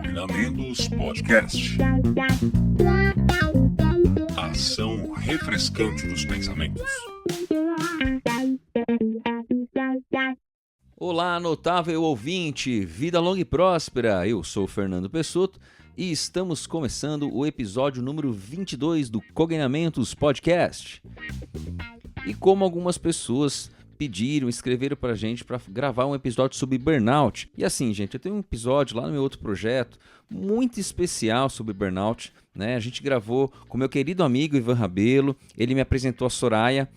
Combinamentos Podcast. Ação refrescante dos pensamentos. Olá, notável ouvinte, vida longa e próspera. Eu sou o Fernando Pessotto e estamos começando o episódio número 22 do Cognamentos Podcast. E como algumas pessoas escreveram pra gente para gravar um episódio sobre burnout. E assim, gente, eu tenho um episódio lá no meu outro projeto muito especial sobre burnout, né? A gente gravou com meu querido amigo Ivan Rabelo, ele me apresentou a Soraya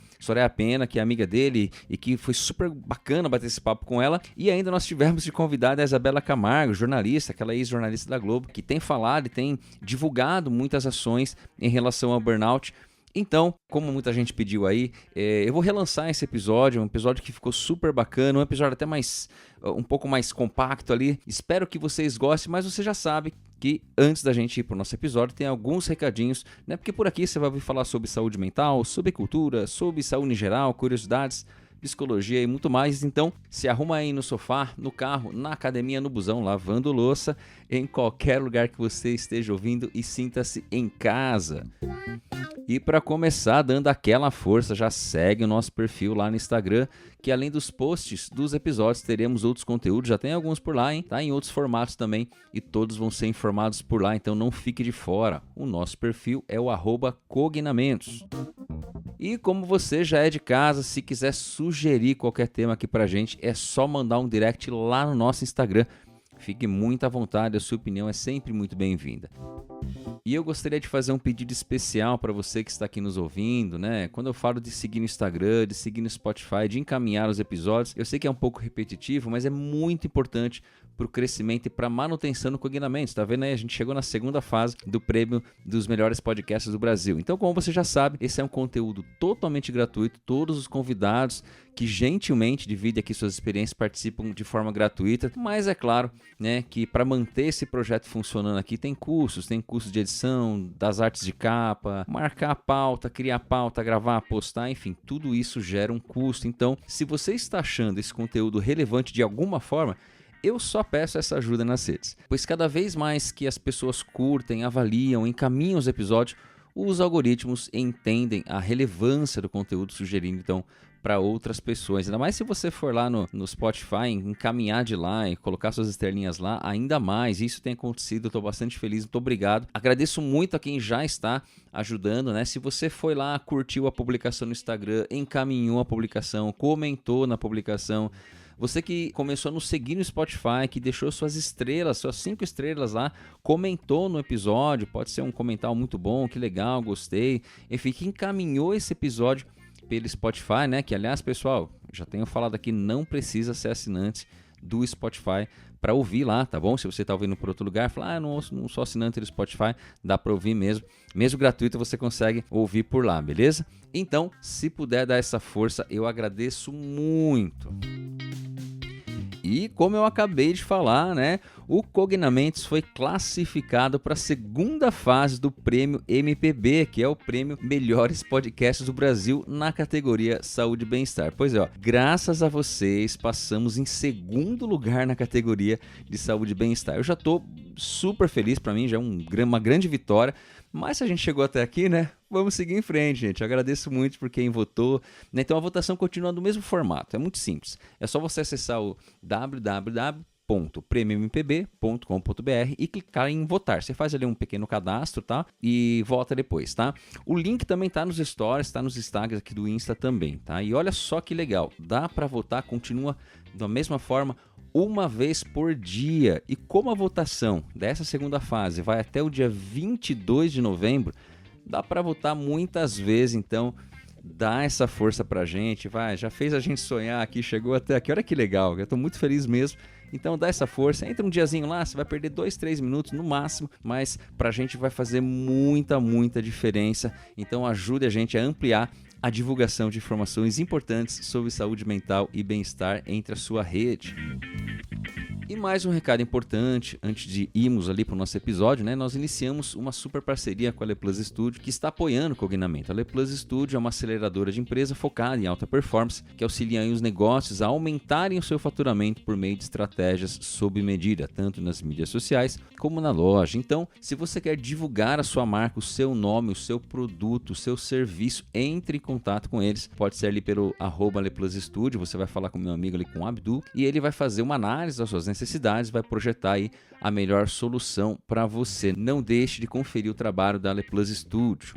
Pena, que é amiga dele e que foi super bacana bater esse papo com ela. E ainda nós tivemos de convidada a Isabela Camargo, jornalista, aquela ex-jornalista da Globo, que tem falado e tem divulgado muitas ações em relação ao burnout. Então, como muita gente pediu aí, eu vou relançar esse episódio, um episódio que ficou super bacana, um episódio até um pouco mais compacto ali. Espero que vocês gostem, mas você já sabe que antes da gente ir para o nosso episódio tem alguns recadinhos, né? Porque por aqui você vai ouvir falar sobre saúde mental, sobre cultura, sobre saúde em geral, curiosidades, psicologia e muito mais. Então, se arruma aí no sofá, no carro, na academia, no busão, lavando louça, em qualquer lugar que você esteja ouvindo e sinta-se em casa. E para começar, dando aquela força, já segue o nosso perfil lá no Instagram, que além dos posts dos episódios, teremos outros conteúdos, já tem alguns por lá, hein? Tá em outros formatos também, e todos vão ser informados por lá, então não fique de fora. O nosso perfil é o @cognamentos. E como você já é de casa, se quiser sugerir qualquer tema aqui pra gente, é só mandar um direct lá no nosso Instagram. Fique muito à vontade, a sua opinião é sempre muito bem-vinda. E eu gostaria de fazer um pedido especial para você que está aqui nos ouvindo, né? Quando eu falo de seguir no Instagram, de seguir no Spotify, de encaminhar os episódios, eu sei que é um pouco repetitivo, mas é muito importante para o crescimento e para a manutenção do Cognamentos. Tá vendo aí? A gente chegou na segunda fase do prêmio dos melhores podcasts do Brasil. Então, como você já sabe, esse é um conteúdo totalmente gratuito. Todos os convidados que gentilmente dividem aqui suas experiências participam de forma gratuita. Mas é claro, né, que para manter esse projeto funcionando aqui tem cursos de edição, das artes de capa, marcar a pauta, criar a pauta, gravar, postar, enfim, tudo isso gera um custo. Então, se você está achando esse conteúdo relevante de alguma forma, eu só peço essa ajuda nas redes, pois cada vez mais que as pessoas curtem, avaliam, encaminham os episódios, os algoritmos entendem a relevância do conteúdo sugerindo, então, para outras pessoas. Ainda mais se você for lá no Spotify, encaminhar de lá e colocar suas estrelinhas lá, ainda mais. Isso tem acontecido, eu estou bastante feliz, muito obrigado. Agradeço muito a quem já está ajudando, né? Se você foi lá, curtiu a publicação no Instagram, encaminhou a publicação, comentou na publicação, você que começou a nos seguir no Spotify, que deixou suas 5 estrelas lá, comentou no episódio, pode ser um comentário muito bom, que legal, gostei, enfim, que encaminhou esse episódio pelo Spotify, né? Que aliás, pessoal, já tenho falado aqui, não precisa ser assinante do Spotify para ouvir lá, tá bom? Se você está ouvindo por outro lugar, fala, não sou assinante do Spotify, dá para ouvir mesmo. Mesmo gratuito, você consegue ouvir por lá, beleza? Então, se puder dar essa força, eu agradeço muito. E como eu acabei de falar, né, o Cognamentos foi classificado para a segunda fase do prêmio MPB, que é o prêmio Melhores Podcasts do Brasil na categoria Saúde e Bem-Estar. Pois é, ó, graças a vocês passamos em segundo lugar na categoria de Saúde e Bem-Estar. Eu já estou super feliz, para mim já é uma grande vitória. Mas se a gente chegou até aqui, né? Vamos seguir em frente, gente. Eu agradeço muito por quem votou. Então a votação continua no mesmo formato. É muito simples. É só você acessar o www.premiummpb.com.br e clicar em votar. Você faz ali um pequeno cadastro, tá? E vota depois, tá? O link também tá nos stories, tá nos destaques aqui do Insta também, tá? E olha só que legal. Dá para votar, continua da mesma forma, uma vez por dia. E como a votação dessa segunda fase vai até o dia 22 de novembro, dá para votar muitas vezes, então dá essa força pra gente, vai, já fez a gente sonhar aqui, chegou até aqui, olha que legal, eu tô muito feliz mesmo. Então dá essa força, entra um diazinho lá, você vai perder 2-3 minutos no máximo, mas pra gente vai fazer muita diferença. Então ajude a gente a ampliar a divulgação de informações importantes sobre saúde mental e bem-estar entre a sua rede. E mais um recado importante, antes de irmos ali para o nosso episódio, né? Nós iniciamos uma super parceria com a Leplus Studio, que está apoiando o Cognamento. A Leplus Studio é uma aceleradora de empresa focada em alta performance, que auxilia os negócios a aumentarem o seu faturamento por meio de estratégias sob medida, tanto nas mídias sociais como na loja. Então, se você quer divulgar a sua marca, o seu nome, o seu produto, o seu serviço, entre em contato com eles. Pode ser ali pelo @Leplus Studio, você vai falar com o meu amigo ali, com o Abdul, e ele vai fazer uma análise das suas necessidades, vai projetar aí a melhor solução para você. Não deixe de conferir o trabalho da Leplus Studio.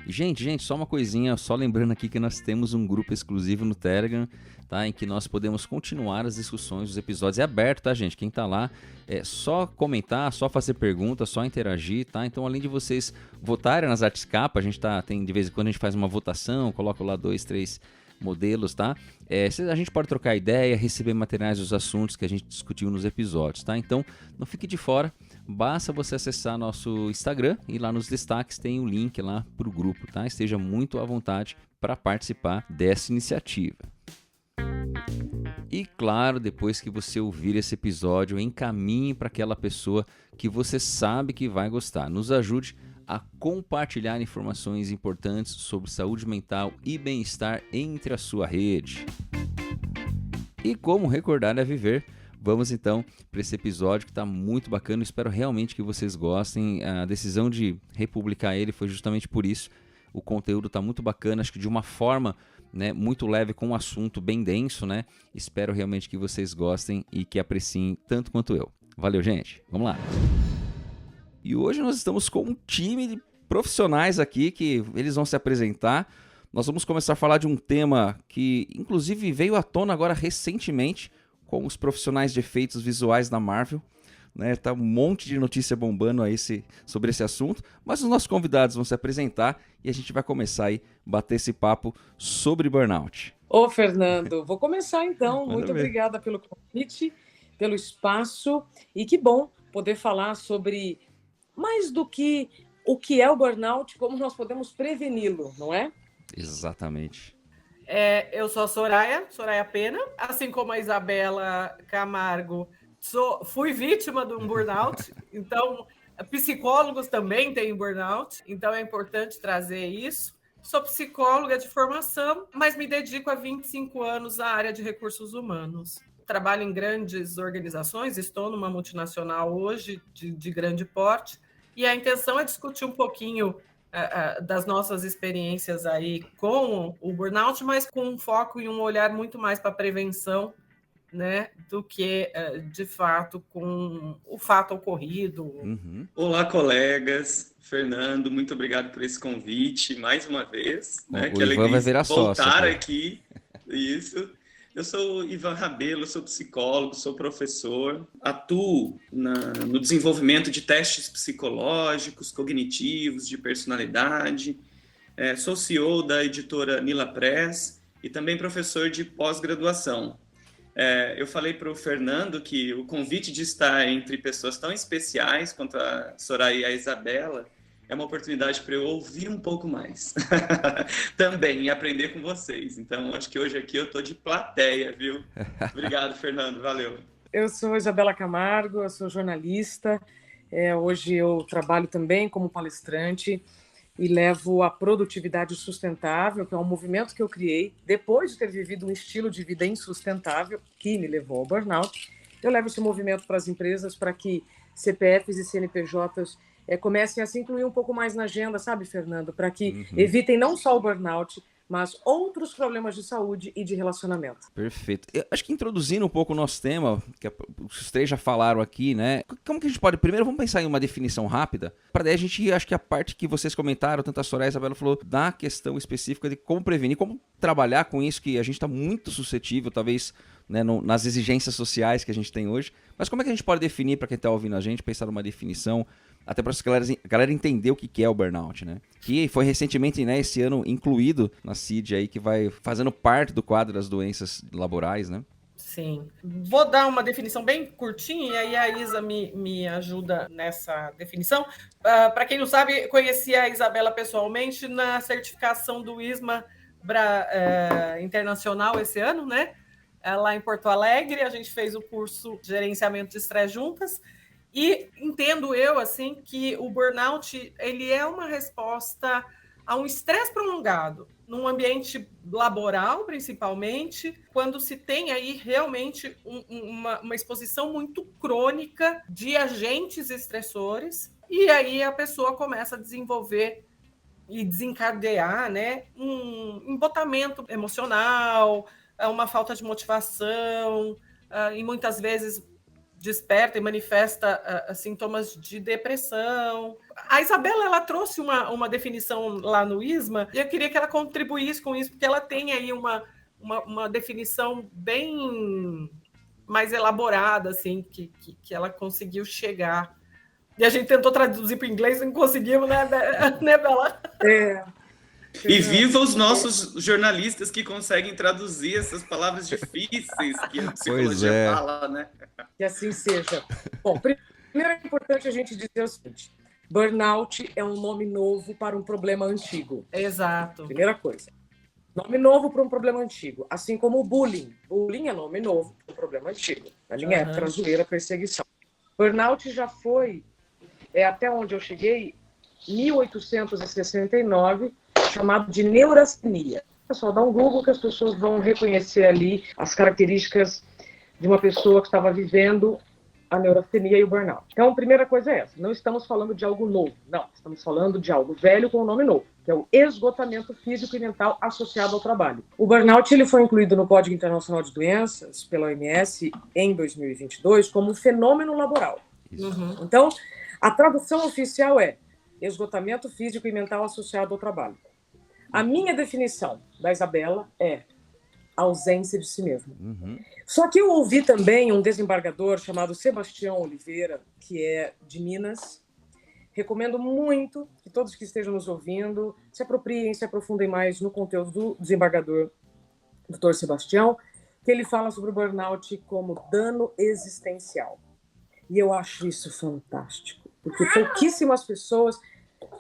E, gente, só uma coisinha, só lembrando aqui que nós temos um grupo exclusivo no Telegram, tá, em que nós podemos continuar as discussões dos episódios. É aberto, tá, gente? Quem tá lá é só comentar, só fazer perguntas, só interagir, tá? Então, além de vocês votarem nas artes capa, a gente tem de vez em quando a gente faz uma votação, coloca lá 2, 3 modelos, tá? A gente pode trocar ideia, receber materiais dos assuntos que a gente discutiu nos episódios, tá? Então, não fique de fora, basta você acessar nosso Instagram e lá nos destaques tem o link lá para o grupo, tá? Esteja muito à vontade para participar dessa iniciativa. E claro, depois que você ouvir esse episódio, encaminhe para aquela pessoa que você sabe que vai gostar. Nos ajude a compartilhar informações importantes sobre saúde mental e bem-estar entre a sua rede. E como recordar é viver, vamos então para esse episódio que está muito bacana. Eu espero realmente que vocês gostem. A decisão de republicar ele foi justamente por isso. O conteúdo está muito bacana, acho que de uma forma, né, muito leve, com um assunto bem denso, né? Espero realmente que vocês gostem e que apreciem tanto quanto eu. Valeu, gente. Vamos lá. E hoje nós estamos com um time de profissionais aqui que eles vão se apresentar. Nós vamos começar a falar de um tema que, inclusive, veio à tona agora recentemente com os profissionais de efeitos visuais da Marvel. Né, tá um monte de notícia bombando aí sobre esse assunto, mas os nossos convidados vão se apresentar e a gente vai começar aí a bater esse papo sobre burnout. Ô, Fernando, vou começar então. Muito obrigada pelo convite, pelo espaço, e que bom poder falar sobre mais do que o que é o burnout, como nós podemos preveni-lo, não é? Exatamente. Eu sou a Soraya Pena, assim como a Isabela Camargo. Fui vítima de um burnout, então psicólogos também têm burnout, então é importante trazer isso. Sou psicóloga de formação, mas me dedico há 25 anos à área de recursos humanos. Trabalho em grandes organizações, estou numa multinacional hoje de grande porte, e a intenção é discutir um pouquinho das nossas experiências aí com o burnout, mas com um foco e um olhar muito mais para a prevenção, né, do que, de fato, com o fato ocorrido. Uhum. Olá, colegas. Fernando, muito obrigado por esse convite mais uma vez. Bom, né? o Que Ivan vai virar voltar sócio, aqui. Isso. Eu sou o Ivan Rabelo, sou psicólogo, sou professor, atuo no desenvolvimento de testes psicológicos, cognitivos, de personalidade. Sou CEO da editora Nila Press e também professor de pós-graduação. Eu falei para o Fernando que o convite de estar entre pessoas tão especiais quanto a Soraya e a Isabela é uma oportunidade para eu ouvir um pouco mais também e aprender com vocês. Então, acho que hoje aqui eu estou de plateia, viu? Obrigado, Fernando. Valeu. Eu sou Isabela Camargo, eu sou jornalista. Hoje eu trabalho também como palestrante e levo a produtividade sustentável, que é um movimento que eu criei depois de ter vivido um estilo de vida insustentável que me levou ao burnout. Eu levo esse movimento para as empresas para que CPFs e CNPJs comecem a se incluir um pouco mais na agenda, sabe, Fernando? Para que evitem não só o burnout, mas outros problemas de saúde e de relacionamento. Perfeito. Eu acho que introduzindo um pouco o nosso tema, que os três já falaram aqui, né? Como que a gente pode... Primeiro, vamos pensar em uma definição rápida, para daí a gente, acho que a parte que vocês comentaram, tanto a Soraya e a Isabela falou, da questão específica de como prevenir, como trabalhar com isso, que a gente está muito suscetível, talvez, né, nas exigências sociais que a gente tem hoje. Mas como é que a gente pode definir, para quem está ouvindo a gente, pensar numa definição, até para a galera entender o que é o burnout, né? Que foi recentemente, né, esse ano, incluído na CID aí, que vai fazendo parte do quadro das doenças laborais, né? Sim. Vou dar uma definição bem curtinha, e aí a Isa me ajuda nessa definição. Para quem não sabe, conheci a Isabela pessoalmente na certificação do ISMA Internacional esse ano, né? lá em Porto Alegre, a gente fez o curso de gerenciamento de estresse juntas, e entendo eu assim que o burnout ele é uma resposta a um estresse prolongado, num ambiente laboral, principalmente, quando se tem aí realmente uma exposição muito crônica de agentes estressores, e aí a pessoa começa a desenvolver e desencadear, né, um embotamento emocional, uma falta de motivação, e muitas vezes desperta e manifesta sintomas de depressão. A Isabela, ela trouxe uma definição lá no ISMA, e eu queria que ela contribuísse com isso, porque ela tem aí uma definição bem mais elaborada, assim, que ela conseguiu chegar. E a gente tentou traduzir para o inglês, não conseguimos, né, Bela? E viva os nossos jornalistas que conseguem traduzir essas palavras difíceis que a psicologia fala, né? Que assim seja. Bom, primeiro é importante a gente dizer o seguinte: burnout é um nome novo para um problema antigo. Exato. Primeira coisa. Nome novo para um problema antigo. Assim como o bullying. Bullying é nome novo para um problema antigo. Na minha época era zoeira, perseguição. Burnout já foi, até onde eu cheguei, 1869, chamado de neurastenia. Pessoal, dá um Google que as pessoas vão reconhecer ali as características de uma pessoa que estava vivendo a neurastenia e o burnout. Então, a primeira coisa é essa. Não estamos falando de algo novo. Não, estamos falando de algo velho com um nome novo, que é o esgotamento físico e mental associado ao trabalho. O burnout ele foi incluído no Código Internacional de Doenças, pela OMS, em 2022, como um fenômeno laboral. Então, a tradução oficial é esgotamento físico e mental associado ao trabalho. A minha definição da Isabela é ausência de si mesmo. Só que eu ouvi também um desembargador chamado Sebastião Oliveira, que é de Minas. Recomendo muito que todos que estejam nos ouvindo se apropriem, se aprofundem mais no conteúdo do desembargador Dr. Sebastião, que ele fala sobre o burnout como dano existencial. E eu acho isso fantástico, porque pouquíssimas pessoas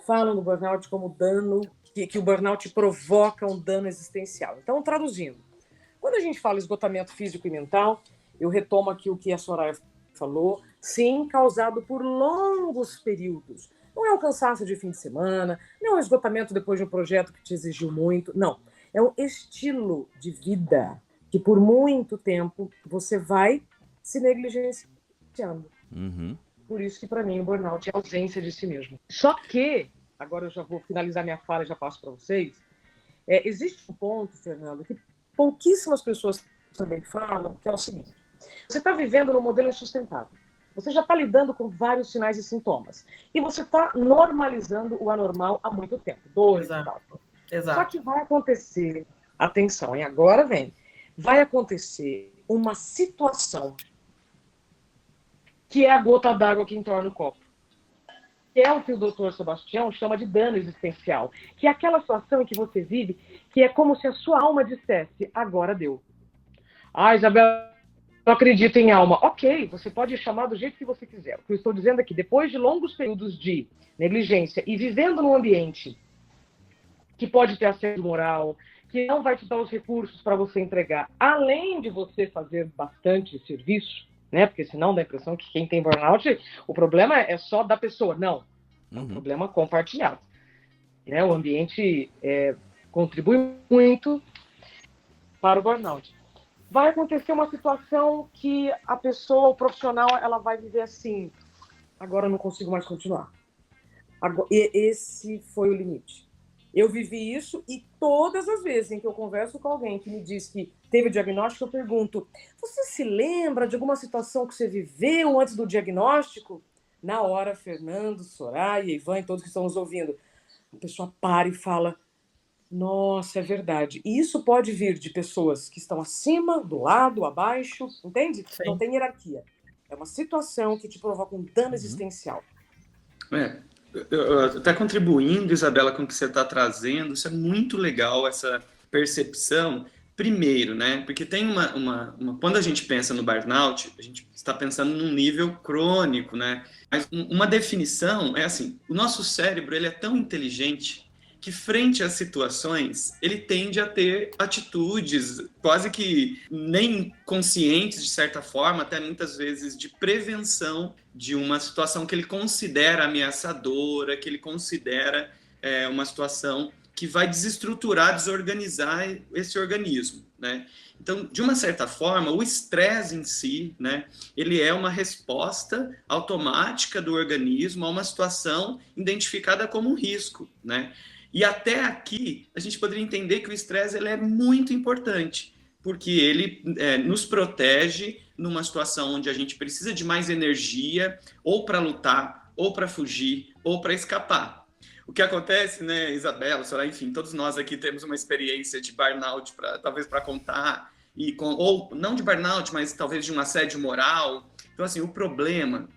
falam do burnout como dano, que o burnout provoca um dano existencial. Então, traduzindo, quando a gente fala esgotamento físico e mental, eu retomo aqui o que a Soraya falou, sim, causado por longos períodos. Não é um cansaço de fim de semana, não é um esgotamento depois de um projeto que te exigiu muito, não. É um estilo de vida que por muito tempo você vai se negligenciando. Por isso que, para mim, o burnout é a ausência de si mesmo. Só que, agora eu já vou finalizar minha fala e já passo para vocês, existe um ponto, Fernando, que pouquíssimas pessoas também falam, que é o seguinte: você está vivendo num modelo insustentável. Você já está lidando com vários sinais e sintomas. E você está normalizando o anormal há muito tempo. Dores e tal. Exato. Só que vai acontecer, atenção, e agora vem, vai acontecer uma situação que é a gota d'água que entorna o copo. Que é o que o doutor Sebastião chama de dano existencial. Que é aquela situação em que você vive, que é como se a sua alma dissesse: agora deu. Ah, Isabela, não acredito em alma. Ok, você pode chamar do jeito que você quiser. O que eu estou dizendo é que depois de longos períodos de negligência e vivendo num ambiente que pode ter assédio moral, que não vai te dar os recursos para você entregar, além de você fazer bastante serviço, né? Porque senão dá a impressão que quem tem burnout, o problema é só da pessoa. Não, é um problema compartilhado. Né? O ambiente contribui muito para o burnout. Vai acontecer uma situação que a pessoa, o profissional, ela vai viver assim: agora eu não consigo mais continuar. E esse foi o limite. Eu vivi isso, e todas as vezes em que eu converso com alguém que me diz que teve diagnóstico, eu pergunto: você se lembra de alguma situação que você viveu antes do diagnóstico? Na hora, Fernando, Soraya, Ivan e todos que estão nos ouvindo, a pessoa para e fala: nossa, é verdade. E isso pode vir de pessoas que estão acima, do lado, abaixo, entende? Sim. Não tem hierarquia. É uma situação que te provoca um dano existencial. Está contribuindo, Isabela, com o que você está trazendo. Isso é muito legal, essa percepção. Primeiro, né? Porque tem quando a gente pensa no burnout, a gente está pensando num nível crônico, né? Mas uma definição é assim: o nosso cérebro ele é tão inteligente que frente às situações, ele tende a ter atitudes quase que nem conscientes, de certa forma, até muitas vezes de prevenção de uma situação que ele considera ameaçadora, que ele considera uma situação que vai desestruturar, desorganizar esse organismo, né? Então, de uma certa forma, o estresse em si, né, ele é uma resposta automática do organismo a uma situação identificada como um risco, né? E até aqui, a gente poderia entender que o estresse ele é muito importante, porque ele nos protege numa situação onde a gente precisa de mais energia, ou para lutar, ou para fugir, ou para escapar. O que acontece, né, Isabela, Soraya, enfim, todos nós aqui temos uma experiência de burnout, talvez para contar, ou não de burnout, mas talvez de um assédio moral. Então, assim, o problema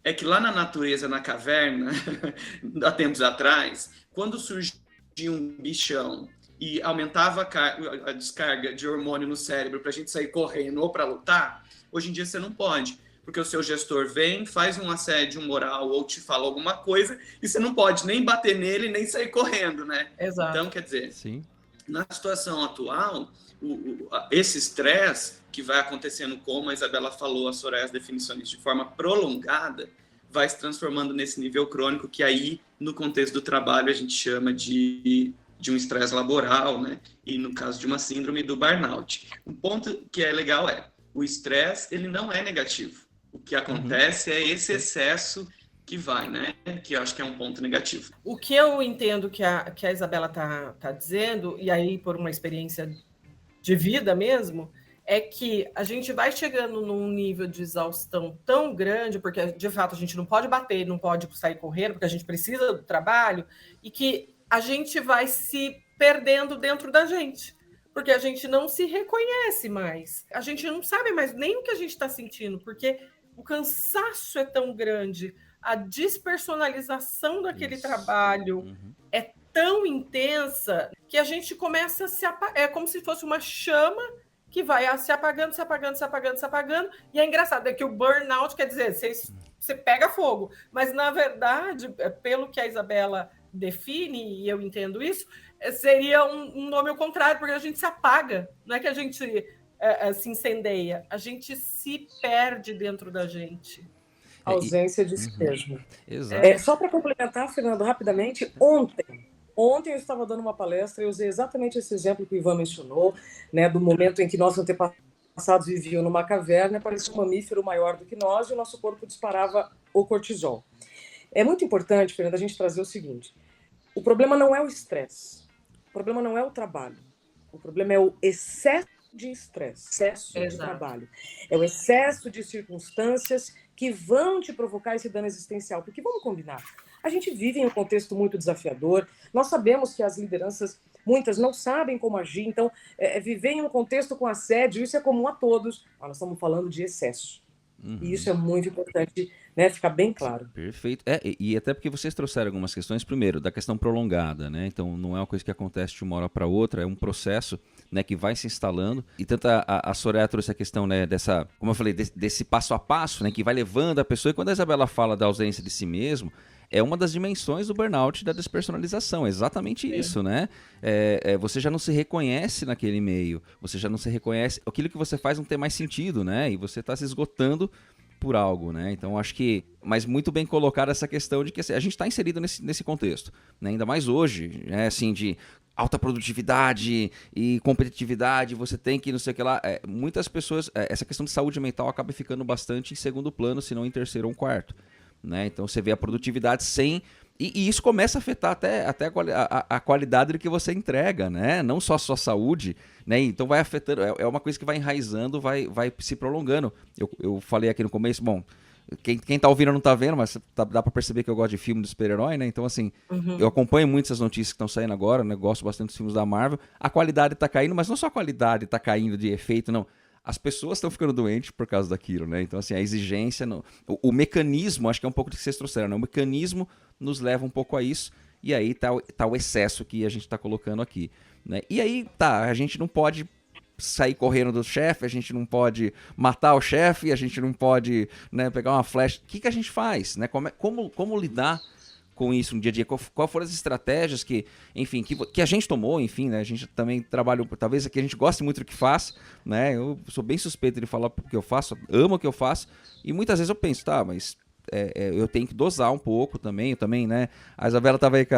é que lá na natureza, na caverna, há tempos atrás, quando surgia um bichão e aumentava a descarga de hormônio no cérebro para a gente sair correndo ou para lutar, hoje em dia você não pode, porque o seu gestor vem, faz um assédio moral ou te fala alguma coisa e você não pode nem bater nele, nem sair correndo, né? Exato. Então, quer dizer, Sim. Na situação atual, esse estresse que vai acontecendo, como a Isabela falou, a Soraya, as definições, de forma prolongada, vai se transformando nesse nível crônico que aí, no contexto do trabalho, a gente chama de um estresse laboral, né? E no caso de uma síndrome do burnout. Um ponto que é legal o estresse, ele não é negativo. O que acontece é esse excesso que vai, né? Que eu acho que é um ponto negativo. O que eu entendo que a Isabela tá dizendo, e aí por uma experiência de vida mesmo, é que a gente vai chegando num nível de exaustão tão grande, porque de fato a gente não pode bater, não pode sair correndo, porque a gente precisa do trabalho, e que a gente vai se perdendo dentro da gente, porque a gente não se reconhece mais. A gente não sabe mais nem o que a gente está sentindo, porque o cansaço é tão grande, a despersonalização daquele trabalho é tão intensa que a gente começa a se apagar. É como se fosse uma chama que vai se apagando, se apagando, se apagando, se apagando. E é engraçado, é que o burnout quer dizer, você pega fogo. Mas, na verdade, pelo que a Isabela define, e eu entendo isso, seria um nome ao contrário, porque a gente se apaga. Não é que a gente se incendeia, a gente se perde dentro da gente. Ausência de si mesmo. Exato. Só para complementar, Fernando, rapidamente, Ontem eu estava dando uma palestra e usei exatamente esse exemplo que o Ivan mencionou, né, do momento em que nossos antepassados viviam numa caverna, parecia um mamífero maior do que nós e o nosso corpo disparava o cortisol. É muito importante, Fernando, a gente trazer o seguinte: o problema não é o estresse, o problema não é o trabalho, o problema é o excesso de estresse, excesso de trabalho. É o excesso de circunstâncias que vão te provocar esse dano existencial. Porque vamos combinar, a gente vive em um contexto muito desafiador, nós sabemos que as lideranças, muitas não sabem como agir, então viver em um contexto com assédio, isso é comum a todos, mas nós estamos falando de excesso. E isso é muito importante, né, ficar bem claro. Perfeito. E até porque vocês trouxeram algumas questões, primeiro, da questão prolongada, né? Então não é uma coisa que acontece de uma hora para outra, é um processo, né, que vai se instalando. E tanto a Soraya trouxe a questão, né, dessa, como eu falei, desse passo a passo, né, que vai levando a pessoa. E quando a Isabela fala da ausência de si mesmo, é uma das dimensões do burnout, da despersonalização, exatamente isso, né? Você já não se reconhece naquele meio, você já não se reconhece, aquilo que você faz não tem mais sentido, né? E você está se esgotando por algo, né? Então acho que, mas muito bem colocada essa questão de que assim, a gente está inserido nesse contexto, né? Ainda mais hoje, né? Assim, de alta produtividade e competitividade, você tem que não sei o que lá. Muitas pessoas, essa questão de saúde mental acaba ficando bastante em segundo plano, se não em terceiro ou quarto. Né? Então você vê a produtividade sem... E isso começa a afetar até a qualidade do que você entrega, né? Não só a sua saúde, né? Então vai afetando, é uma coisa que vai enraizando, vai se prolongando. Eu falei aqui no começo, bom, quem tá ouvindo não tá vendo, mas dá pra perceber que eu gosto de filme de super-herói, né? Então assim, eu acompanho muito essas notícias que estão saindo agora, né? Gosto bastante dos filmes da Marvel. A qualidade tá caindo, mas não só a qualidade tá caindo de efeito, não. As pessoas estão ficando doentes por causa daquilo, né? Então, assim, a exigência... O mecanismo, acho que é um pouco do que vocês trouxeram, né? O mecanismo nos leva um pouco a isso, e aí tá o excesso que a gente tá colocando aqui, né? E aí, a gente não pode sair correndo do chefe, a gente não pode matar o chefe, a gente não pode, né, pegar uma flecha. O que a gente faz, né? Como lidar com isso no dia a dia? Qual foram as estratégias que, enfim, que a gente tomou, enfim, né? A gente também trabalha, talvez aqui a gente goste muito do que faz, né? Eu sou bem suspeito de falar o que eu faço, amo o que eu faço, e muitas vezes eu penso, tá, mas eu tenho que dosar um pouco também, né? A Isabela tava aí com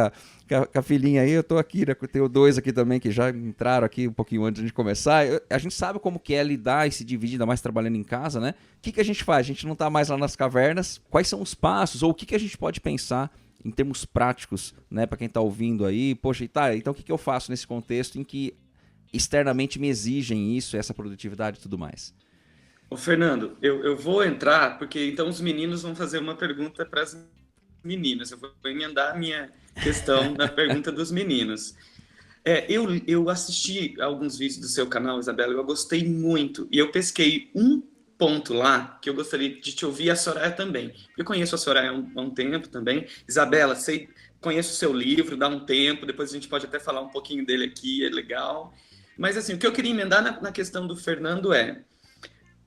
a filhinha aí, eu tô aqui, né? Eu tenho 2 aqui também que já entraram aqui um pouquinho antes de começar. A gente sabe como que é lidar e se dividir, ainda mais trabalhando em casa, né? O que a gente faz? A gente não tá mais lá nas cavernas. Quais são os passos? Ou o que a gente pode pensar em termos práticos, né? Para quem tá ouvindo aí, poxa, tá, então o que eu faço nesse contexto em que externamente me exigem isso, essa produtividade e tudo mais? Ô, Fernando, eu vou entrar, porque então os meninos vão fazer uma pergunta para as meninas. Eu vou emendar a minha questão na pergunta dos meninos. Eu assisti alguns vídeos do seu canal, Isabela, eu gostei muito. E eu pesquei um ponto lá que eu gostaria de te ouvir, a Soraya também. Eu conheço a Soraya há um tempo também. Isabela, conheço o seu livro, dá um tempo, depois a gente pode até falar um pouquinho dele aqui, é legal. Mas assim, o que eu queria emendar na questão do Fernando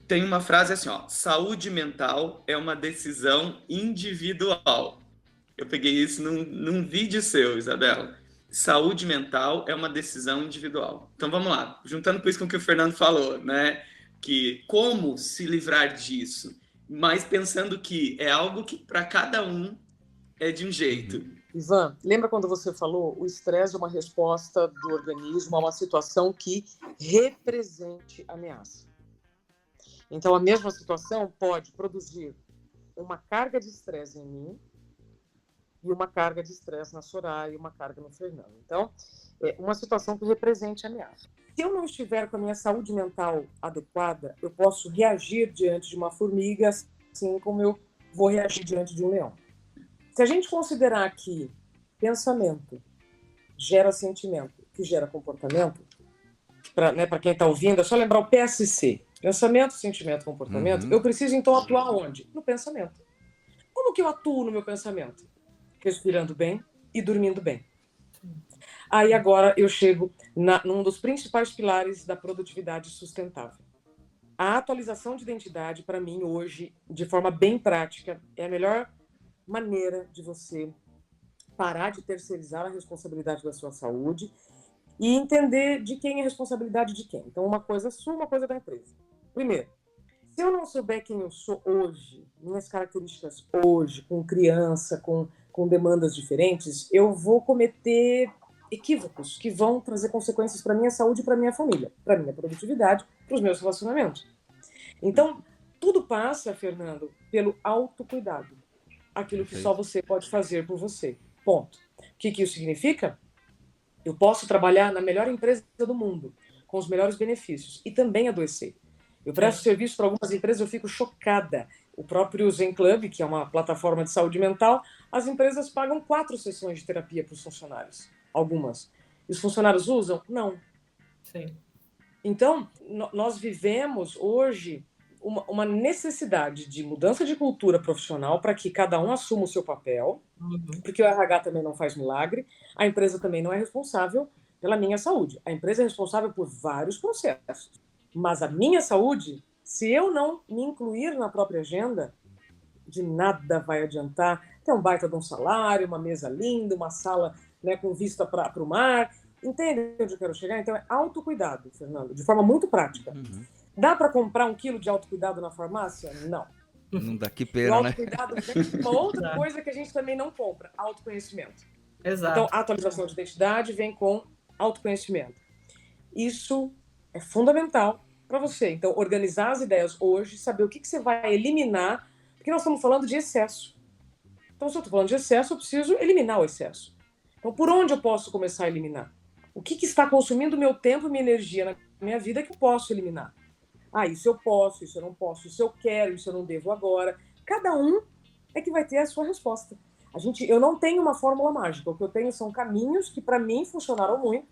tem uma frase assim, ó, saúde mental é uma decisão individual. Eu peguei isso num vídeo seu, Isabela. Saúde mental é uma decisão individual. Então vamos lá, juntando com isso com o que o Fernando falou, né? Que como se livrar disso, mas pensando que é algo que para cada um é de um jeito. Ivan, lembra quando você falou o estresse é uma resposta do organismo a uma situação que represente ameaça? Então, a mesma situação pode produzir uma carga de estresse em mim e uma carga de estresse na Soraya e uma carga no Fernando. Então, é uma situação que represente ameaça. Se eu não estiver com a minha saúde mental adequada, eu posso reagir diante de uma formiga, assim como eu vou reagir diante de um leão. Se a gente considerar que pensamento gera sentimento, que gera comportamento, para quem está ouvindo, é só lembrar o PSC. Pensamento, sentimento, comportamento. Eu preciso, então, atuar onde? No pensamento. Como que eu atuo no meu pensamento? Respirando bem e dormindo bem. Aí, agora, eu chego num dos principais pilares da produtividade sustentável. A atualização de identidade, para mim, hoje, de forma bem prática, é a melhor maneira de você parar de terceirizar a responsabilidade da sua saúde e entender de quem é a responsabilidade de quem. Então, uma coisa sua, uma coisa da empresa. Primeiro, se eu não souber quem eu sou hoje, minhas características hoje, com criança, com demandas diferentes, eu vou cometer equívocos que vão trazer consequências para a minha saúde e para a minha família, para a minha produtividade, para os meus relacionamentos. Então, tudo passa, Fernando, pelo autocuidado. Aquilo que só você pode fazer por você. Ponto. O que isso significa? Eu posso trabalhar na melhor empresa do mundo, com os melhores benefícios, e também adoecer. Eu presto serviço para algumas empresas, eu fico chocada. O próprio Zen Club, que é uma plataforma de saúde mental, as empresas pagam 4 sessões de terapia para os funcionários. Algumas. E os funcionários usam? Não. Sim. Então, nós vivemos hoje uma necessidade de mudança de cultura profissional para que cada um assuma o seu papel, porque o RH também não faz milagre, a empresa também não é responsável pela minha saúde. A empresa é responsável por vários processos. Mas a minha saúde, se eu não me incluir na própria agenda, de nada vai adiantar. Tem um baita de um salário, uma mesa linda, uma sala, né, com vista para o mar. Entende onde eu quero chegar? Então é autocuidado, Fernando, de forma muito prática. Dá para comprar 1 quilo de autocuidado na farmácia? Não. Não dá que pena, né? Autocuidado é uma outra coisa que a gente também não compra, autoconhecimento. Exato. Então, a atualização de identidade vem com autoconhecimento. Isso é fundamental para você. Então, organizar as ideias hoje, saber o que você vai eliminar, porque nós estamos falando de excesso. Então, se eu estou falando de excesso, eu preciso eliminar o excesso. Então, por onde eu posso começar a eliminar? O que está consumindo meu tempo e minha energia na minha vida que eu posso eliminar? Isso eu posso, isso eu não posso, isso eu quero, isso eu não devo agora. Cada um é que vai ter a sua resposta. Eu não tenho uma fórmula mágica. O que eu tenho são caminhos que, para mim, funcionaram muito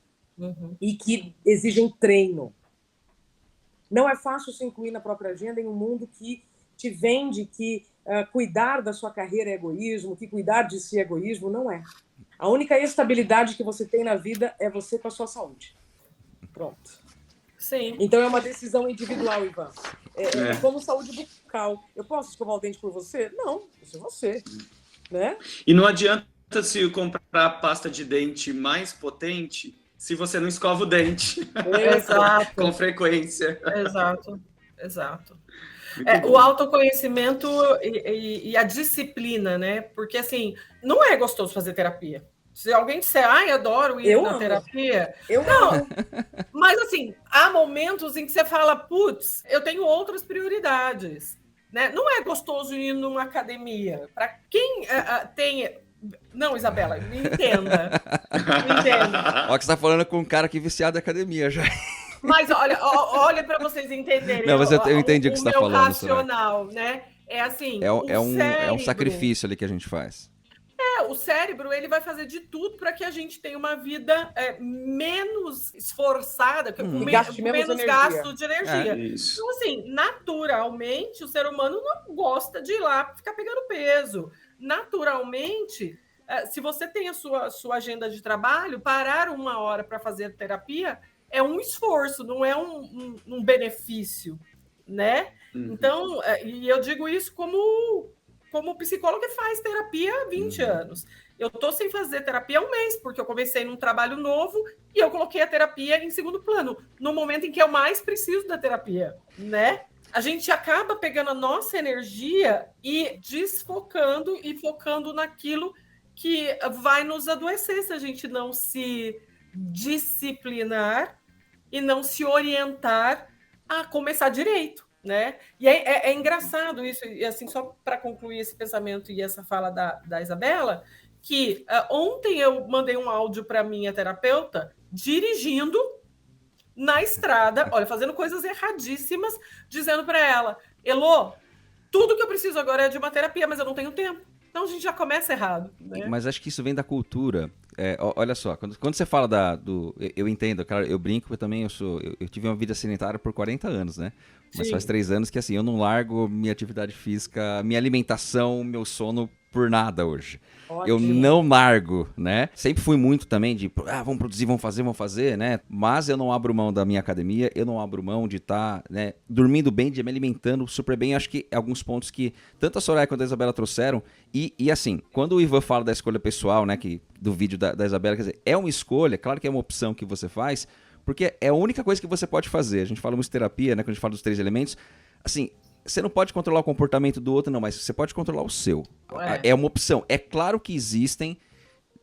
e que exigem treino. Não é fácil se incluir na própria agenda em um mundo que te vende que cuidar da sua carreira é egoísmo, que cuidar de si é egoísmo. Não é. A única estabilidade que você tem na vida é você com a sua saúde. Pronto. Sim. Então é uma decisão individual, Ivan. É como saúde bucal. Eu posso escovar o dente por você? Não, isso é você. Né? E não adianta se comprar pasta de dente mais potente se você não escova o dente Exato. com frequência. Exato. Muito O bom. autoconhecimento e a disciplina, né? Porque, assim, não é gostoso fazer terapia. Se alguém disser, ai, adoro ir na terapia... Não, mas, assim, há momentos em que você fala, putz, eu tenho outras prioridades, né? Não é gostoso ir numa academia. Para quem tem... Não, Isabela, me entenda. Ó, que você tá falando com um cara que é viciado em academia já. Mas olha para vocês entenderem. Não, mas eu entendi o que você está falando. O meu racional, né? É assim, é um sacrifício ali que a gente faz. O cérebro ele vai fazer de tudo para que a gente tenha uma vida menos esforçada, com menos gasto de energia. Então, assim, naturalmente, o ser humano não gosta de ir lá ficar pegando peso. Naturalmente, se você tem a sua agenda de trabalho, parar 1 hora para fazer terapia é um esforço, não é um benefício, né? Então, e eu digo isso como psicóloga que faz terapia há 20 anos. Eu estou sem fazer terapia há 1 mês, porque eu comecei num trabalho novo e eu coloquei a terapia em segundo plano, no momento em que eu mais preciso da terapia, né? A gente acaba pegando a nossa energia e desfocando e focando naquilo que vai nos adoecer se a gente não se disciplinar e não se orientar a começar direito, né? E é engraçado isso, e assim, só para concluir esse pensamento e essa fala da Isabela, que ontem eu mandei um áudio para minha terapeuta dirigindo na estrada, olha, fazendo coisas erradíssimas, dizendo para ela, Elô, tudo que eu preciso agora é de uma terapia, mas eu não tenho tempo. Então a gente já começa errado, né? Mas acho que isso vem da cultura. Olha só, quando você fala eu entendo, cara, eu brinco, eu também eu tive uma vida sedentária por 40 anos, né? Mas faz 3 anos que assim, eu não largo minha atividade física, minha alimentação, meu sono por nada hoje. Ótimo. Eu não largo, né? Sempre fui muito também de, vamos produzir, vamos fazer, né? Mas eu não abro mão da minha academia, eu não abro mão de estar, né, dormindo bem, de me alimentando super bem. Acho que alguns pontos que tanto a Soraya quanto a Isabela trouxeram. E assim, quando o Ivan fala da escolha pessoal, né, do vídeo da Isabela, quer dizer, é uma escolha, claro que é uma opção que você faz, porque é a única coisa que você pode fazer. A gente fala muito de terapia, né, quando a gente fala dos 3 elementos, assim, você não pode controlar o comportamento do outro, não, mas você pode controlar o seu. É uma opção. É claro que existem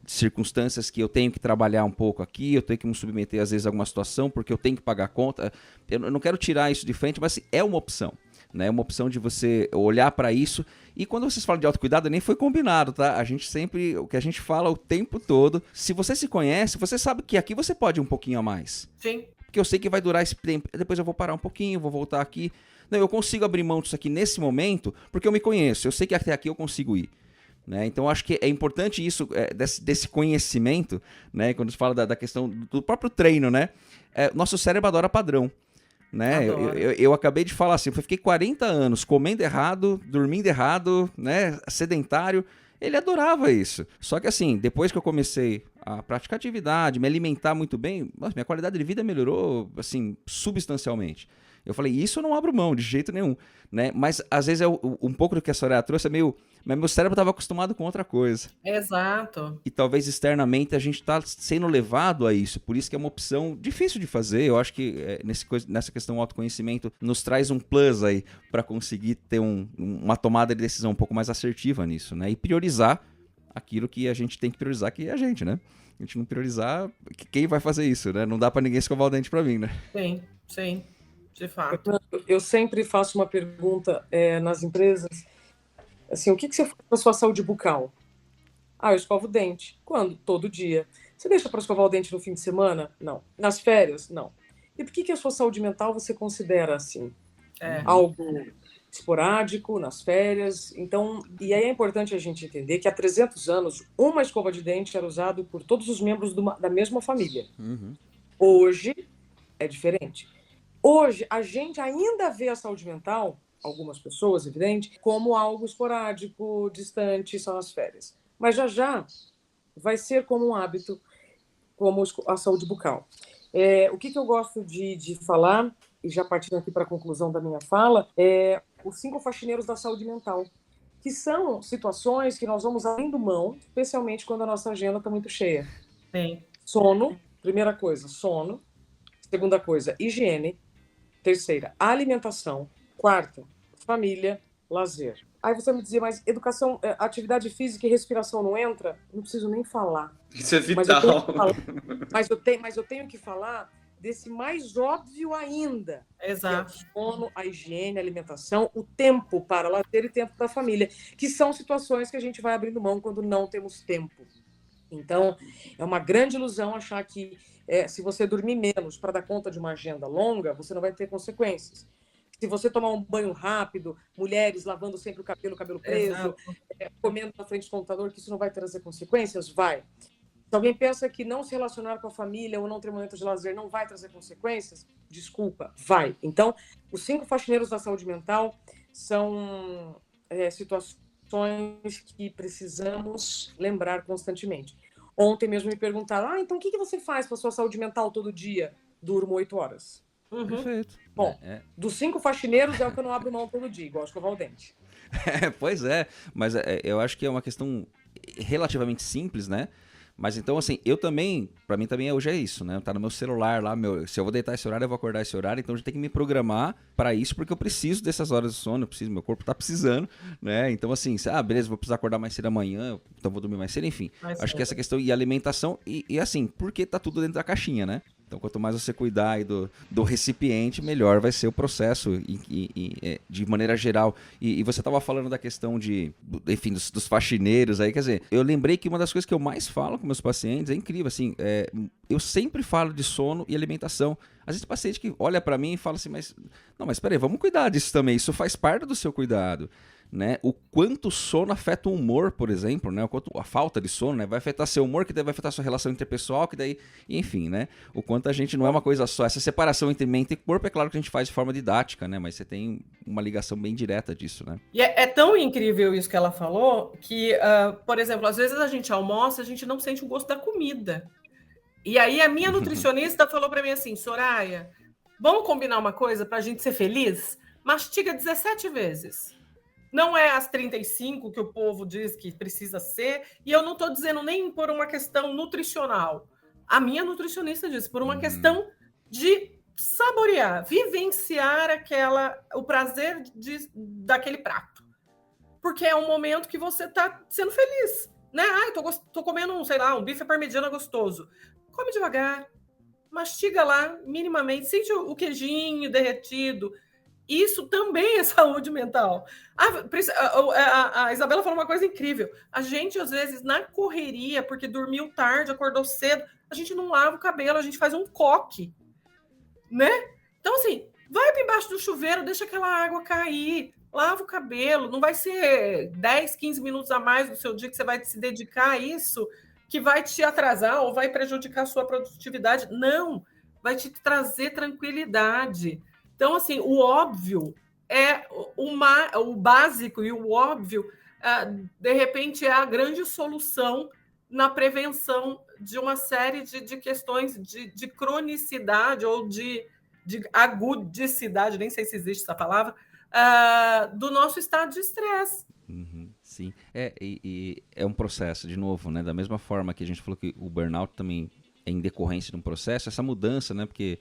circunstâncias que eu tenho que trabalhar um pouco aqui, eu tenho que me submeter, às vezes, a alguma situação, porque eu tenho que pagar a conta. Eu não quero tirar isso de frente, mas assim, é uma opção. Né? É uma opção de você olhar para isso. E quando vocês falam de autocuidado, nem foi combinado, tá? A gente sempre, o que a gente fala o tempo todo, se você se conhece, você sabe que aqui você pode ir um pouquinho a mais. Sim. Porque eu sei que vai durar esse tempo, depois eu vou parar um pouquinho, vou voltar aqui. Não, eu consigo abrir mão disso aqui nesse momento, porque eu me conheço, eu sei que até aqui eu consigo ir. Né? Então, acho que é importante isso, desse conhecimento, né? Quando se fala da questão do próprio treino, né? Nosso cérebro adora padrão. Né? Eu acabei de falar assim, eu fiquei 40 anos comendo errado, dormindo errado, né? Sedentário. Ele adorava isso. Só que assim, depois que eu comecei a praticar atividade, me alimentar muito bem, minha qualidade de vida melhorou assim, substancialmente. Eu falei, isso eu não abro mão de jeito nenhum, né? Mas às vezes um pouco do que a Soraya trouxe é meio... Mas meu cérebro estava acostumado com outra coisa. Exato. E talvez externamente a gente está sendo levado a isso. Por isso que é uma opção difícil de fazer. Eu acho que nessa questão do autoconhecimento nos traz um plus aí para conseguir ter uma tomada de decisão um pouco mais assertiva nisso, né? E priorizar aquilo que a gente tem que priorizar, que é a gente, né? A gente não priorizar, quem vai fazer isso, né? Não dá para ninguém escovar o dente para mim, né? Sim. De fato. Eu sempre faço uma pergunta nas empresas, assim, o que você faz para a sua saúde bucal? Eu escovo o dente. Quando? Todo dia. Você deixa para escovar o dente no fim de semana? Não. Nas férias? Não. E por que a sua saúde mental você considera assim? Algo esporádico, nas férias? Então, e aí é importante a gente entender que há 300 anos, uma escova de dente era usada por todos os membros da mesma família. Uhum. Hoje é diferente. Hoje, a gente ainda vê a saúde mental, algumas pessoas, evidente, como algo esporádico, distante, só nas férias. Mas já vai ser como um hábito, como a saúde bucal. O que eu gosto de falar, e já partindo aqui para a conclusão da minha fala, os 5 faxineiros da saúde mental. que são situações que nós vamos abrindo mão, especialmente quando a nossa agenda está muito cheia. Sim. Sono, primeira coisa, sono. Segunda coisa, higiene. Terceira, alimentação. Quarta, família, lazer. Aí você me dizia, mas educação, atividade física e respiração não entra? Não preciso nem falar. Isso é vital. Mas eu tenho que falar desse mais óbvio ainda. Exato. Que é o sono, a higiene, a alimentação, o tempo para lazer e tempo da família, que são situações que a gente vai abrindo mão quando não temos tempo. Então, é uma grande ilusão achar que se você dormir menos para dar conta de uma agenda longa, você não vai ter consequências. Se você tomar um banho rápido, mulheres lavando sempre o cabelo preso, comendo na frente do computador, que isso não vai trazer consequências? Vai. Se alguém pensa que não se relacionar com a família ou não ter momentos de lazer não vai trazer consequências, desculpa, vai. Então, os 5 faxineiros da saúde mental são situações que precisamos lembrar constantemente. Ontem mesmo me perguntaram, então o que você faz para a sua saúde mental todo dia? Durmo 8 horas. Uhum. Perfeito. Bom, dos 5 faxineiros é o que eu não abro mão todo dia, igual escovar o dente. Pois é, mas eu acho que é uma questão relativamente simples, né? Mas então, assim, pra mim também hoje é isso, né? Tá no meu celular lá, se eu vou deitar esse horário, eu vou acordar esse horário, então eu tenho que me programar pra isso, porque eu preciso dessas horas de sono, meu corpo tá precisando, né? Então, assim, beleza, vou precisar acordar mais cedo amanhã, então vou dormir mais cedo, enfim. Acho que essa questão e alimentação, e assim, porque tá tudo dentro da caixinha, né? Então, quanto mais você cuidar aí do recipiente, melhor vai ser o processo de maneira geral. E você estava falando da questão enfim, dos faxineiros aí, quer dizer, eu lembrei que uma das coisas que eu mais falo com meus pacientes é incrível, assim, eu sempre falo de sono e alimentação. Às vezes o paciente que olha para mim e fala assim, mas peraí, vamos cuidar disso também, isso faz parte do seu cuidado. Né? O quanto o sono afeta o humor, por exemplo, né? O quanto a falta de sono, né? Vai afetar seu humor, que daí vai afetar sua relação interpessoal, que daí, enfim, né? O quanto a gente não é uma coisa só. Essa separação entre mente e corpo, é claro que a gente faz de forma didática, né? Mas você tem uma ligação bem direta disso, né? E é tão incrível isso que ela falou, que, por exemplo, às vezes a gente almoça, a gente não sente o gosto da comida. E aí a minha nutricionista falou para mim assim, Soraya, vamos combinar uma coisa para a gente ser feliz? Mastiga 17 vezes. Não é as 35 que o povo diz que precisa ser, e eu não estou dizendo nem por uma questão nutricional. A minha nutricionista disse, por uma questão de saborear, vivenciar o prazer daquele prato. Porque é um momento que você está sendo feliz. Né? Tô comendo, sei lá, um bife parmegiana gostoso. Come devagar, mastiga lá minimamente, sente o queijinho derretido. Isso também é saúde mental. A Isabela falou uma coisa incrível. A gente, às vezes, na correria, porque dormiu tarde, acordou cedo, a gente não lava o cabelo, a gente faz um coque. Né? Então, assim, vai para embaixo do chuveiro, deixa aquela água cair, lava o cabelo. Não vai ser 10, 15 minutos a mais no seu dia que você vai se dedicar a isso, que vai te atrasar ou vai prejudicar a sua produtividade. Não, vai te trazer tranquilidade. Então, assim, o óbvio é o básico e o óbvio, de repente, é a grande solução na prevenção de uma série de questões de cronicidade ou de agudicidade, nem sei se existe essa palavra, do nosso estado de estresse. Sim, e é um processo, de novo, né? Da mesma forma que a gente falou que o burnout também é em decorrência de um processo, essa mudança, né? Porque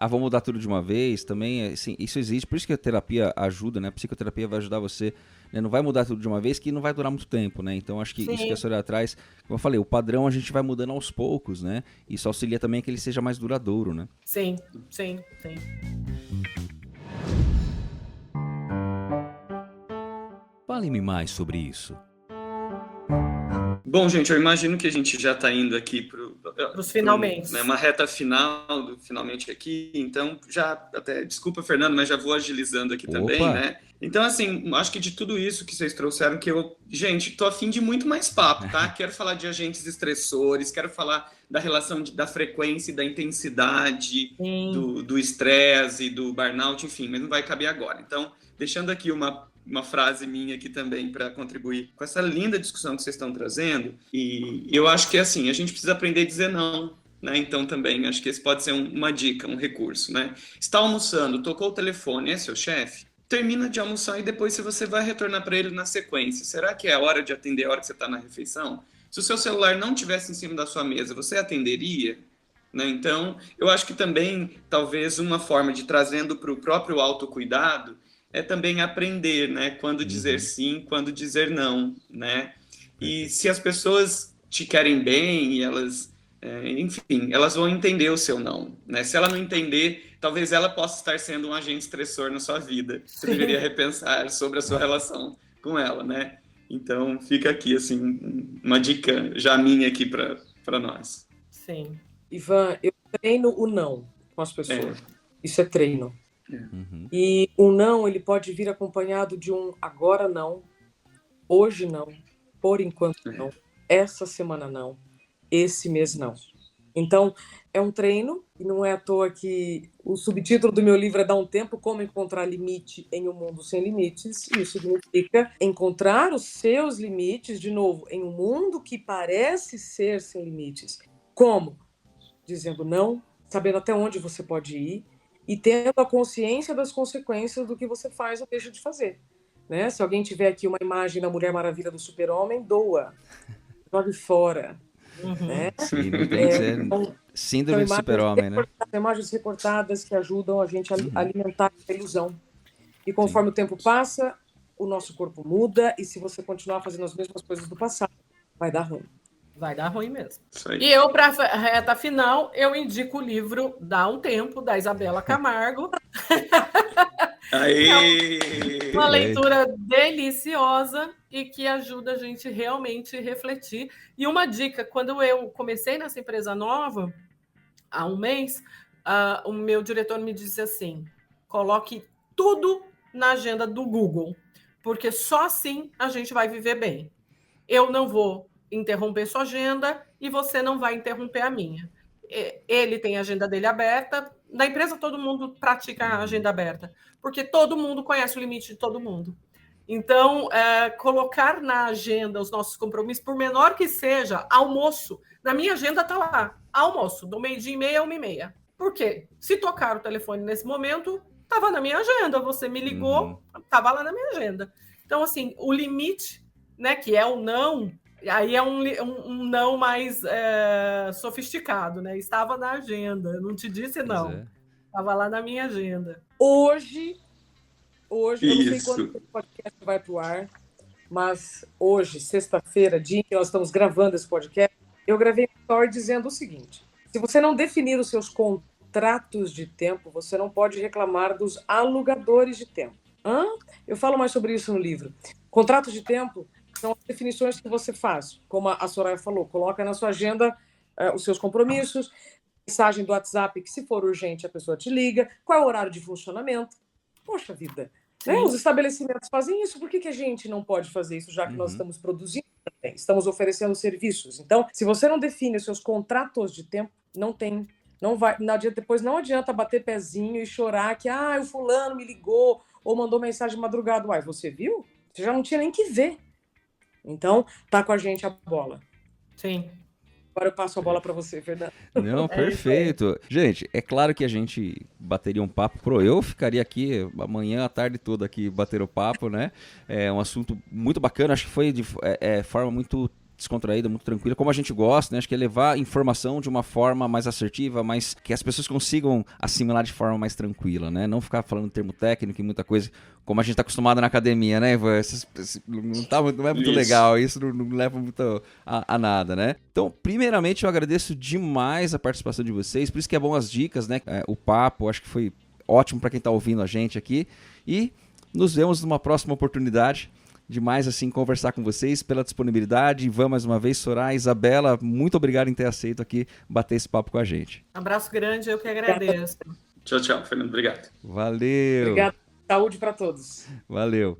vamos mudar tudo de uma vez, também, assim, isso existe, por isso que a terapia ajuda, né? A psicoterapia vai ajudar você, né? Não vai mudar tudo de uma vez, que não vai durar muito tempo, né? Então, acho que isso que a senhora traz, como eu falei, o padrão a gente vai mudando aos poucos, né? Isso auxilia também que ele seja mais duradouro, né? Sim. Fale-me mais sobre isso. Bom, gente, eu imagino que a gente já está indo aqui para os finalmente. Uma reta final do finalmente aqui, então já até, desculpa, Fernando, mas já vou agilizando aqui também, né? Então, assim, acho que de tudo isso que vocês trouxeram, gente, tô a fim de muito mais papo, tá? Quero falar de agentes estressores, quero falar da relação da frequência e da intensidade do estresse e do burnout, enfim, mas não vai caber agora. Então, deixando aqui uma frase minha aqui também para contribuir com essa linda discussão que vocês estão trazendo, e eu acho que, assim, a gente precisa aprender a dizer não, né? Então, também, acho que esse pode ser uma dica, um recurso, né? Está almoçando, tocou o telefone, é seu chefe? termina de almoçar e depois se você vai retornar para ele na sequência. Será que é a hora de atender a hora que você está na refeição? Se o seu celular não tivesse em cima da sua mesa, você atenderia? Né? Então, eu acho que também, talvez, uma forma de trazendo para o próprio autocuidado é também aprender, né? Quando dizer sim, quando dizer não, né? E se as pessoas te querem bem e elas, enfim, elas vão entender o seu não, né? Se ela não entender, talvez ela possa estar sendo um agente estressor na sua vida. Você deveria repensar sobre a sua relação com ela, né? Então, fica aqui, assim, uma dica já minha aqui para nós. Sim. Ivan, eu treino o não com as pessoas. Isso é treino. Uhum. E o não, ele pode vir acompanhado de um agora não, hoje não, por enquanto não, essa semana não, esse mês não. Então, é um treino, e não é à toa que o subtítulo do meu livro é Dá um Tempo, Como Encontrar Limite em um Mundo Sem Limites. Isso significa encontrar os seus limites, de novo, em um mundo que parece ser sem limites. Como? Dizendo não, sabendo até onde você pode ir e tendo a consciência das consequências do que você faz ou deixa de fazer. Né? Se alguém tiver aqui uma imagem da Mulher Maravilha do Super-Homem, doa, jogue fora. Né? Sim, não tem que ser síndrome do super-homem, né? Imagens recortadas que ajudam a gente a alimentar a ilusão. E conforme o tempo passa, o nosso corpo muda, e se você continuar fazendo as mesmas coisas do passado, vai dar ruim. Vai dar ruim mesmo. E eu, para a reta final, eu indico o livro Dá um Tempo, da Isabela Camargo. Aê! É uma leitura deliciosa e que ajuda a gente realmente a refletir. E uma dica, quando eu comecei nessa empresa nova, há um mês, o meu diretor me disse assim, coloque tudo na agenda do Google, porque só assim a gente vai viver bem. Eu não vou interromper sua agenda e você não vai interromper a minha. Ele tem a agenda dele aberta, na empresa todo mundo pratica a agenda aberta, porque todo mundo conhece o limite de todo mundo. Então, colocar na agenda os nossos compromissos, por menor que seja, almoço, na minha agenda está lá, almoço, do 12:30 a 1:30. Por quê? Se tocar o telefone nesse momento, estava na minha agenda, você me ligou, estava lá na minha agenda. Então, assim, o limite, né, que é o não, aí é um não mais sofisticado, né? Estava na agenda, eu não te disse não. Estava lá na minha agenda. Hoje, eu não sei quando o podcast vai para o ar, mas hoje, sexta-feira, dia em que nós estamos gravando esse podcast, eu gravei um story dizendo o seguinte: se você não definir os seus contratos de tempo, você não pode reclamar dos alugadores de tempo. Eu falo mais sobre isso no livro. Contratos de tempo são as definições que você faz, como a Soraya falou, coloca na sua agenda os seus compromissos, mensagem do WhatsApp que, se for urgente, a pessoa te liga, qual é o horário de funcionamento. Poxa vida, né? Os estabelecimentos fazem isso, por que a gente não pode fazer isso, já que nós estamos produzindo também, estamos oferecendo serviços? Então, se você não define os seus contratos de tempo, depois não adianta bater pezinho e chorar que o fulano me ligou ou mandou mensagem de madrugada. Uai, você viu? Você já não tinha nem que ver. Então, tá com a gente a bola. Sim. Agora eu passo a bola para você, Fernando. Não, perfeito. Gente, é claro que a gente bateria um papo eu ficaria aqui amanhã, a tarde toda aqui bater o papo, né? É um assunto muito bacana, acho que foi de forma muito descontraída, muito tranquila, como a gente gosta, né? Acho que é levar informação de uma forma mais assertiva, mas que as pessoas consigam assimilar de forma mais tranquila, né? Não ficar falando termo técnico e muita coisa, como a gente está acostumado na academia, né, Ivan? Não é muito legal, isso não leva muito a nada, né? Então, primeiramente, eu agradeço demais a participação de vocês, por isso que é bom as dicas, né? O papo, acho que foi ótimo para quem está ouvindo a gente aqui, e nos vemos numa próxima oportunidade. Demais, assim, conversar com vocês, pela disponibilidade. Ivan, mais uma vez, Soraya, Isabela, muito obrigado em ter aceito aqui bater esse papo com a gente. Abraço grande, eu que agradeço. Tchau, Fernando. Obrigado. Valeu. Obrigado. Saúde para todos. Valeu.